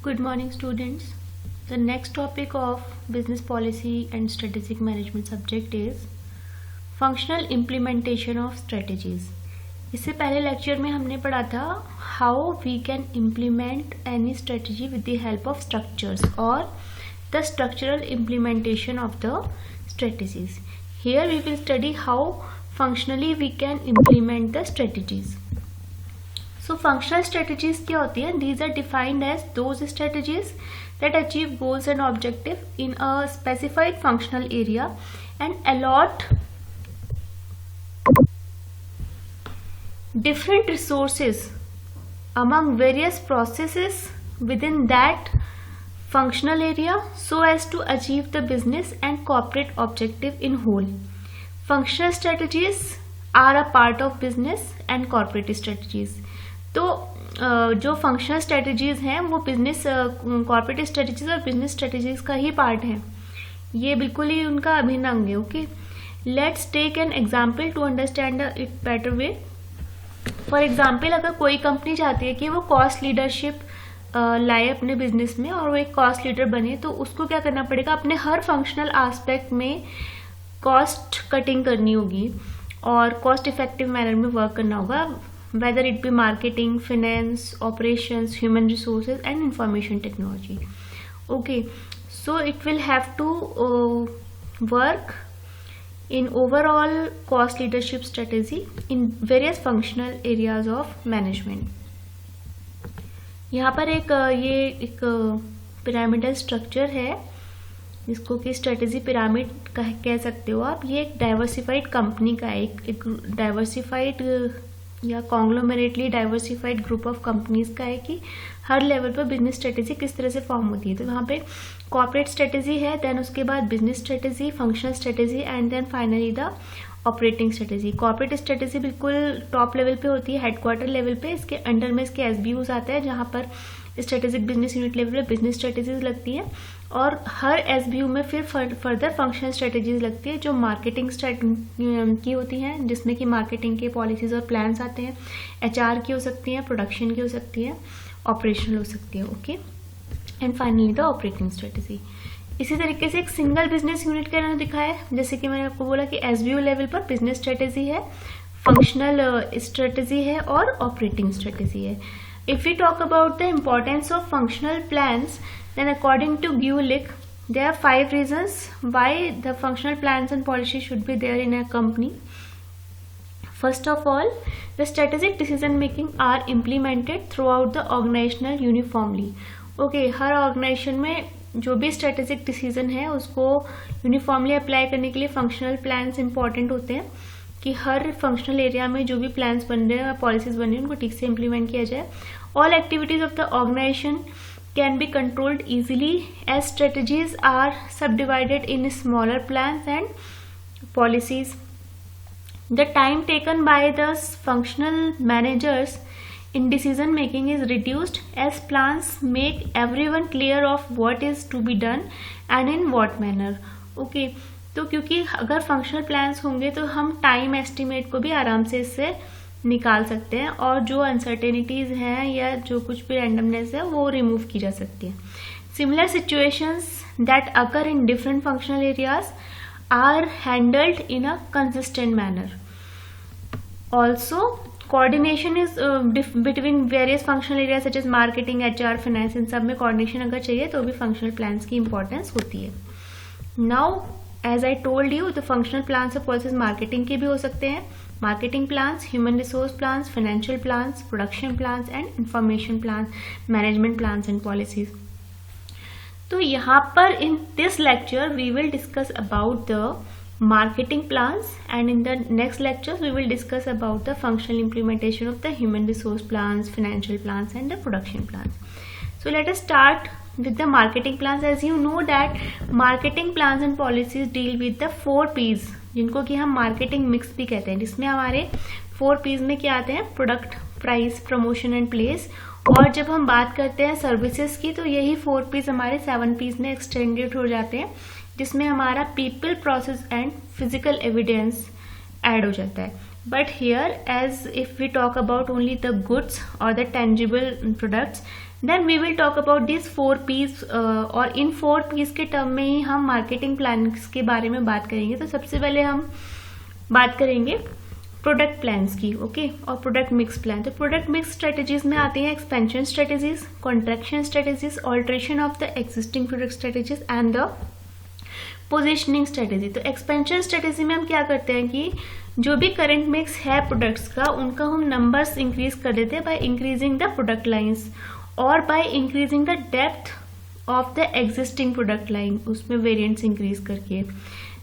Good morning, students. The next topic of business policy and strategic management subject is functional implementation of strategies. इससे पहले lecture में हमने पढ़ा था how we can implement any strategy with the help of structures or the structural implementation of the strategies. Here we will study how functionally we can implement the strategies. So functional strategies क्या होती है? These are defined as those strategies that achieve goals and objectives in a specified functional area and allot different resources among various processes within that functional area so as to achieve the business and corporate objective in whole. Functional strategies are a part of business and corporate strategies. तो जो functional strategies हैं वो business corporate strategies और business strategies का ही part है, ये बिल्कुल ही उनका अभिन्न अंग है. Okay, let's take an example to understand it better way. For example, अगर कोई कंपनी चाहती है कि वो कॉस्ट लीडरशिप लाए अपने बिजनेस में और वो एक कॉस्ट लीडर बने, तो उसको क्या करना पड़ेगा? अपने हर फंक्शनल एस्पेक्ट में कॉस्ट कटिंग करनी होगी और कॉस्ट इफेक्टिव मैनर में वर्क करना होगा, whether it be marketing, finance, operations, human resources and information technology. Okay, so it will have to work in overall cost leadership strategy in various functional areas of management. यहाँ पर ये एक pyramidal structure है जिसको कि strategy pyramid कह सकते हो आप. ये एक डाइवर्सिफाइड कंपनी का एक डाइवर्सिफाइड या कॉन्ग्लोमेरेटली डाइवर्सिफाइड ग्रुप ऑफ कंपनीज का है कि हर लेवल पर बिजनेस स्ट्रेटेजी किस तरह से फॉर्म होती है. तो वहाँ पे कॉर्पोरेट स्ट्रेटेजी है, देन उसके बाद business strategy, functional strategy and then finally the operating strategy. Corporate strategy बिल्कुल टॉप लेवल पे होती है, हेडक्वार्टर लेवल पे. इसके अंडर में इसके एसबीयूज आते हैं जहाँ पर स्ट्रेटेजिक बिजनेस यूनिट लेवल पे बिजनेस स्ट्रेटेजीज लगती है और हर एसबीयू में फिर फर्दर फंक्शनल स्ट्रेटेजीज लगती है जो मार्केटिंग की होती हैं, जिसमें कि मार्केटिंग के पॉलिसीज और प्लान्स आते हैं. एचआर की हो सकती हैं, प्रोडक्शन की हो सकती है, ऑपरेशनल हो सकती है. Okay, and finally the operating strategy. इसी तरीके से एक सिंगल बिजनेस यूनिट के अंदर दिखाया है, जैसे कि मैंने आपको बोला कि एसबीयू लेवल पर बिजनेस स्ट्रेटेजी है, फंक्शनल स्ट्रेटेजी है और ऑपरेटिंग स्ट्रेटेजी है. If we talk about the importance of functional plans, then according to Gulick, there are 5 reasons why the functional plans and policies should be there in a company. First of all, the strategic decision making are implemented throughout the organizational uniformly. Okay, हर organisation में जो भी strategic decision है उसको uniformly apply करने के लिए functional plans important होते हैं कि हर फंक्शनल एरिया में जो भी प्लान्स बन रहे हैं, पॉलिसीज बन रही हैं, उनको ठीक से इम्प्लीमेंट किया जाए. All activities of the organisation can be controlled easily as strategies are subdivided in smaller plans and policies. The time taken by the functional managers in decision making is reduced as plans make everyone clear of what is to be done and in what manner. Okay, तो क्योंकि अगर functional plans होंगे तो हम time estimate को भी आराम से इससे निकाल सकते हैं और जो अनसर्टेनिटीज हैं या जो कुछ भी रैंडमनेस है वो रिमूव की जा सकती है. Similar situations that occur in different functional areas are handled in a consistent manner. Also coordination is between various functional areas such as marketing, HR, finance, इन सब में कोऑर्डिनेशन अगर चाहिए तो भी फंक्शनल प्लान्स की इंपॉर्टेंस होती है. Now as I told you, the functional plans और पॉलिसीज मार्केटिंग के भी हो सकते हैं. Marketing plans, human resource plans, financial plans, production plans and information plans, management plans and policies. तो यहाँ पर in this lecture we will discuss about the marketing plans and in the next lectures we will discuss about the functional implementation of the human resource plans, financial plans and the production plans. So let us start with the marketing plans. As you know that marketing plans and policies deal with the 4 P's जिनको कि हम marketing mix भी कहते हैं, जिसमें हमारे 4 P's में क्या आते हैं? Product, price, promotion and place. और जब हम बात करते हैं सर्विसेज की तो यही 4 P's हमारे 7 P's में एक्सटेंडेड हो जाते हैं, जिसमें हमारा people, process and physical evidence add हो जाता है. But here, as if we talk about only the goods or the tangible products, then we will talk about these 4 P's और इन 4 P's के टर्म में ही हम मार्केटिंग प्लान्स के बारे में बात करेंगे। तो सबसे पहले हम बात करेंगे प्रोडक्ट प्लान्स की, ओके, और प्रोडक्ट मिक्स प्लान। तो प्रोडक्ट मिक्स स्ट्रेटेजीज में आती हैं expansion strategies, contraction strategies, alteration of the existing product strategies and the positioning strategy. तो एक्सपेंशन स्ट्रेटेजी में हम क्या करते हैं कि जो भी करंट मिक्स है प्रोडक्ट्स का, उनका हम नंबर्स इंक्रीज कर देते हैं by increasing the product lines और by increasing the depth of the existing product line, उसमें वेरिएंट्स इंक्रीज करके।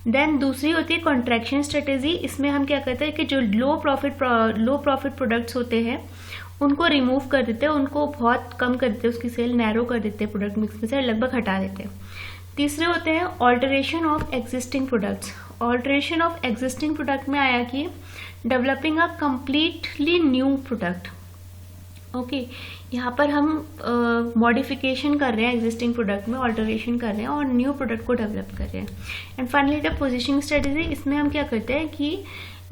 देन दूसरी होती है कॉन्ट्रैक्शन स्ट्रेटेजी। इसमें हम क्या करते हैं कि जो लो प्रॉफिट प्रोडक्ट्स होते हैं उनको रिमूव कर देते हैं, उनको बहुत कम कर देते हैं, उसकी सेल नैरो कर देते हैं, प्रोडक्ट मिक्स में से लगभग हटा देते हैं। तीसरे होते हैं alteration of existing products. Alteration of existing product में आया कि developing a completely new product, okay, यहाँ पर हम मॉडिफिकेशन कर रहे हैं एग्जिस्टिंग प्रोडक्ट में, ऑल्टरेशन कर रहे हैं और न्यू प्रोडक्ट को डेवलप कर रहे हैं। And finally the positioning strategy, इसमें हम क्या करते हैं कि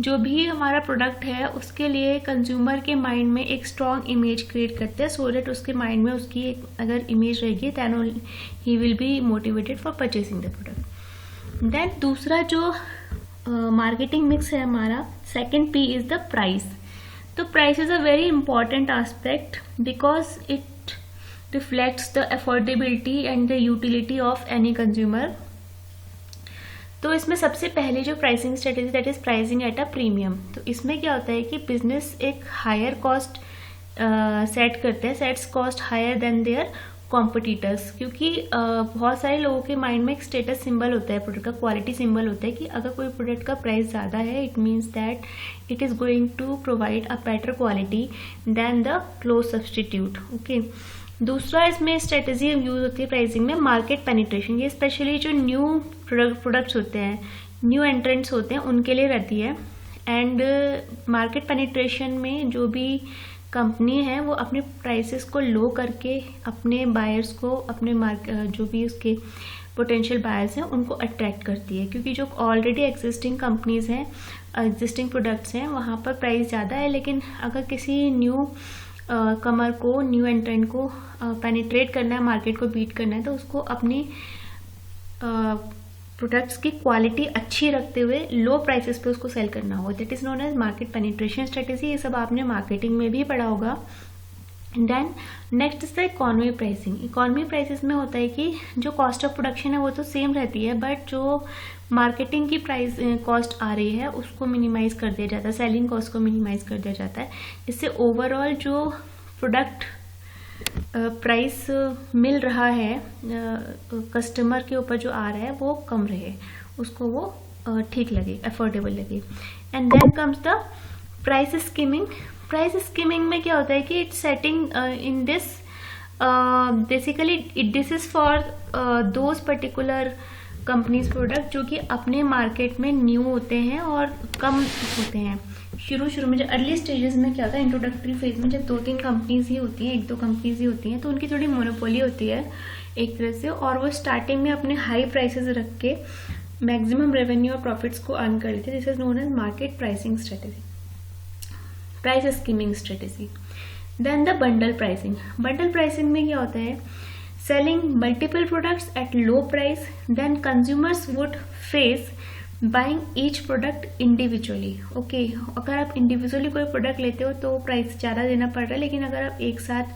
जो भी हमारा प्रोडक्ट है उसके लिए कंज्यूमर के माइंड में एक स्ट्रॉन्ग इमेज क्रिएट करते हैं, सो दैट उसके माइंड में उसकी एक अगर इमेज रहेगी then he will be motivated for purchasing the product. Then दूसरा जो मार्केटिंग मिक्स है हमारा, second P is the price. तो price is a very important aspect because it reflects the affordability and the utility of any consumer. तो इसमें सबसे पहले जो pricing strategy that is pricing at a premium. तो इसमें क्या होता है कि बिजनेस एक हायर कॉस्ट सेट करते हैं, sets cost higher than their competitors, क्योंकि बहुत सारे लोगों के माइंड में एक स्टेटस सिंबल होता है, प्रोडक्ट का क्वालिटी सिंबल होता है कि अगर कोई प्रोडक्ट का प्राइस ज़्यादा है it means that it is going to provide a better quality than the close substitute, okay. दूसरा इसमें स्ट्रेटेजी यूज होती है प्राइसिंग में मार्केट पेनिट्रेशन। ये स्पेशली जो न्यू प्रोडक्ट्स होते हैं, न्यू एंट्रेंट्स होते हैं, उनके लिए रहती है। एंड मार्केट पेनिट्रेशन में जो भी कंपनी है वो अपने प्राइसेस को लो करके अपने बायर्स को, अपने जो भी उसके पोटेंशियल बायर्स हैं उनको अट्रैक्ट करती है, क्योंकि जो ऑलरेडी एग्जिस्टिंग कंपनीज हैं, एग्जिस्टिंग प्रोडक्ट्स हैं, वहाँ पर प्राइस ज़्यादा है। लेकिन अगर किसी न्यू कमर को, न्यू एंट्रेंट को पेनिट्रेट करना है, मार्केट को बीट करना है, तो उसको अपनी प्रोडक्ट्स की क्वालिटी अच्छी रखते हुए लो प्राइसेस पे उसको सेल करना होगा। That is known as market penetration strategy. ये सब आपने मार्केटिंग में भी पढ़ा होगा। Then next is the economy pricing. Economy prices में होता है कि जो कॉस्ट ऑफ प्रोडक्शन है वो तो सेम रहती है, बट जो मार्केटिंग की प्राइस कॉस्ट आ रही है उसको मिनिमाइज कर दिया जाता है, सेलिंग कॉस्ट को मिनिमाइज कर दिया जाता है। इससे ओवरऑल जो प्रोडक्ट प्राइस मिल रहा है कस्टमर के ऊपर जो आ रहा है वो कम रहे, उसको वो ठीक लगे, अफोर्डेबल लगे। And then comes the price skimming. Price skimming में क्या होता है कि it's setting in this basically this is for those particular companies product जो कि अपने मार्केट में न्यू होते हैं और कम होते हैं। शुरू में जो अर्ली स्टेजेस में क्या होता है, इंट्रोडक्टरी फेज में जब 2-3 कंपनीज ही होती हैं, 1-2 कंपनीज ही होती हैं, तो उनकी थोड़ी मोनोपोली होती है एक तरह से, और वो स्टार्टिंग में अपने हाई प्राइसेस रख के मैक्सिमम रेवेन्यू और प्रॉफिट्स को अर्न कर लेते हैं। This is known as market pricing strategy, price skimming strategy. Then the bundle pricing. Bundle pricing में क्या होता है, selling multiple products at low price, then consumers would face buying each product individually, okay। अगर आप individually कोई product लेते हो तो प्राइस ज़्यादा देना पड़ रहा है, लेकिन अगर आप एक साथ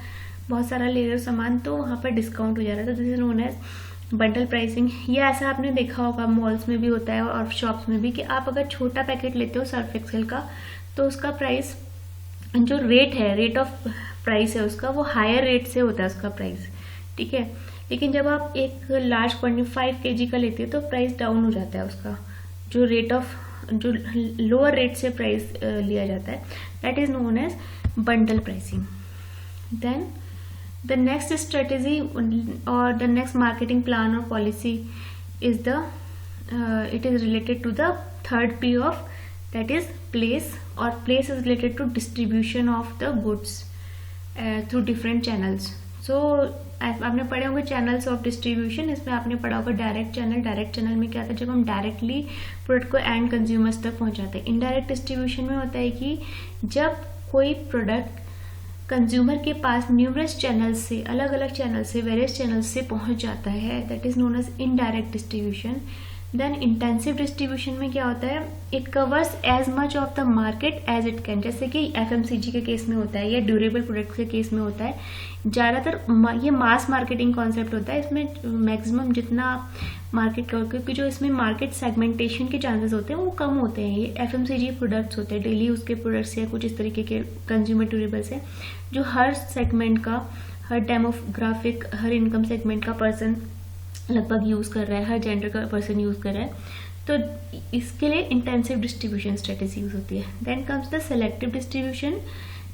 बहुत सारा ले रहे हो सामान तो वहाँ पर डिस्काउंट हो जा रहा है। तो this is known as bundle pricing. ये ऐसा आपने देखा होगा मॉल्स में भी होता है और शॉप्स में भी, कि आप अगर छोटा पैकेट लेते हो सर्फ एक्सेल का तो उसका प्राइस जो रेट ऑफ प्राइस है उसका, वो हायर रेट से होता है उसका प्राइस, ठीक है। लेकिन जब आप एक लार्ज क्वांटिटी 5 kg का लेते हो तो प्राइस डाउन हो जाता है उसका, जो जो लोअर रेट से प्राइस लिया जाता है, that is known as bundle pricing. Then the next strategy और द नेक्स्ट मार्केटिंग प्लान और policy is it is related to the third P of, that is place, और place is related to distribution of the goods through different channels. So आपने पढ़े होंगे channels of distribution, इसमें आपने पढ़ा होगा direct channel. Direct channel में क्या था, जब हम डायरेक्टली प्रोडक्ट को एंड कंज्यूमर्स तक पहुंचाते हैं। इनडायरेक्ट डिस्ट्रीब्यूशन में होता है कि जब कोई प्रोडक्ट कंज्यूमर के पास न्यूमरस चैनल से, अलग अलग चैनल से, वेरियस चैनल से पहुंच जाता है, that is known as indirect distribution. Then intensive distribution में क्या होता है, it covers as much of the market as it can, जैसे कि FMCG के केस में होता है या ड्यूरेबल प्रोडक्ट के केस में होता है। ज़्यादातर ये मास मार्केटिंग कॉन्सेप्ट होता है, इसमें मैक्सिमम जितना मार्केट कवर, क्योंकि जो इसमें मार्केट सेगमेंटेशन के चांसेस होते हैं वो कम होते हैं। ये FMCG प्रोडक्ट्स होते हैं, डेली उसके प्रोडक्ट्स या कुछ इस तरीके के कंज्यूमर ड्यूरेबल्स है जो हर सेगमेंट का, हर डेमोग्राफिक, हर इनकम सेगमेंट का पर्सन लगभग यूज़ कर रहा है, हर जेंडर का पर्सन यूज़ कर रहा है। तो इसके लिए इंटेंसिव डिस्ट्रीब्यूशन स्ट्रेटेजी यूज होती है। Then comes the selective distribution.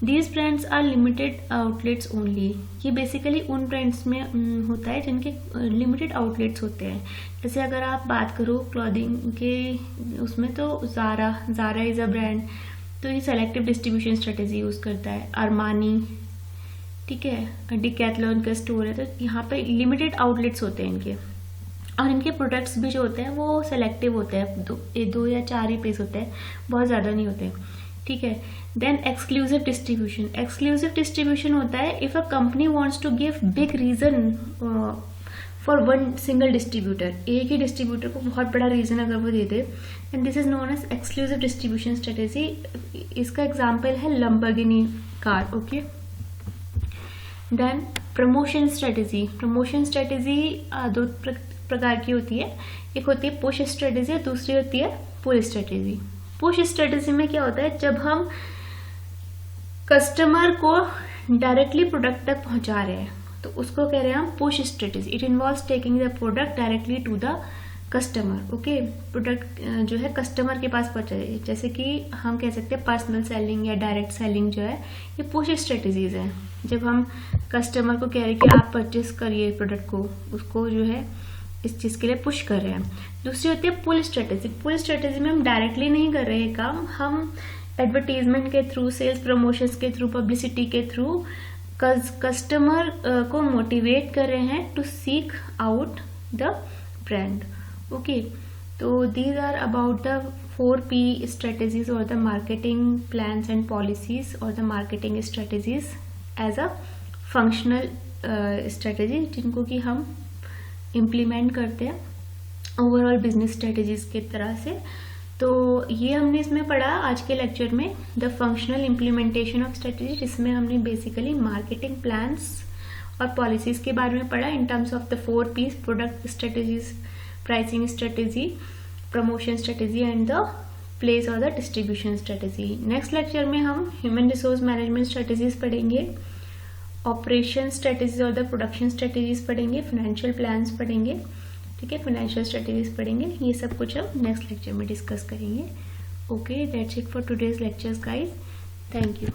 These brands are limited outlets only. ये बेसिकली उन ब्रांड्स में होता है जिनके लिमिटेड आउटलेट्स होते हैं। जैसे अगर आप बात करो क्लॉथिंग के उसमें, तो ज़ारा इज़ अ ब्रांड, तो ये सेलेक्टिव डिस्ट्रीब्यूशन स्ट्रेटेजी यूज़ करता है। अरमानी, ठीक है, डिकैथलॉन का स्टोर है, तो यहाँ पे लिमिटेड आउटलेट्स होते हैं इनके, और इनके प्रोडक्ट्स भी जो होते हैं वो सेलेक्टिव होते हैं, दो या चार ही पीस होते हैं, बहुत ज़्यादा नहीं होते, ठीक है। Then exclusive distribution. Exclusive distribution होता है if a company wants to give big region for one single distributor, एक ही डिस्ट्रीब्यूटर को बहुत बड़ा रीजन अगर वो दे दे, and this is known as exclusive distribution strategy. इसका एग्जाम्पल है Lamborghini car, okay. Then promotion strategy. Promotion strategy दो प्रकार की होती है, एक होती है पुश स्ट्रेटेजी और दूसरी होती है पुल स्ट्रेटेजी। पुश स्ट्रेटेजी में क्या होता है, जब हम कस्टमर को डायरेक्टली प्रोडक्ट तक पहुंचा रहे हैं तो उसको कह रहे हैं हम push strategy. It involves taking the product directly to the customer, okay. Product जो है कस्टमर के पास पहुंचाए, जैसे कि हम कह सकते हैं पर्सनल सेलिंग या डायरेक्ट सेलिंग जो है ये पुश स्ट्रेटेजीज है। जब हम कस्टमर को कह रहे हैं कि आप परचेस करिए प्रोडक्ट को, उसको जो है इस चीज़ के लिए पुश कर रहे हैं। दूसरी होती है पुल स्ट्रेटेजी। पुल स्ट्रेटेजी में हम डायरेक्टली नहीं कर रहे हैं काम, हम एडवर्टीजमेंट के थ्रू, सेल्स प्रमोशंस के थ्रू, पब्लिसिटी के थ्रू कस्टमर को मोटिवेट कर रहे हैं to seek out the brand, okay. तो these are about the 4P strategies or the marketing plans and policies or the marketing strategies as a functional strategy, जिनको कि हम implement करते हैं ओवरऑल बिजनेस स्ट्रेटेजीज की तरह से। तो ये हमने इसमें पढ़ा आज के लेक्चर में, the functional implementation of strategy, जिसमें हमने बेसिकली मार्केटिंग प्लान्स और पॉलिसीज के बारे में पढ़ा in terms of the 4Ps, product strategies, pricing strategy, promotion strategy and the place और the distribution strategy. Next lecture में हम ह्यूमन रिसोर्स मैनेजमेंट स्ट्रेटेजीज पढ़ेंगे, ऑपरेशन स्ट्रेटेजीज और द प्रोडक्शन स्ट्रेटेजीज पढ़ेंगे, फाइनेंशियल प्लान्स पढ़ेंगे, ठीक है, फाइनेंशियल स्ट्रेटेजीज पढ़ेंगे। ये सब कुछ हम नेक्स्ट लेक्चर में डिस्कस करेंगे। Okay, that's it for today's lectures guys, thank you.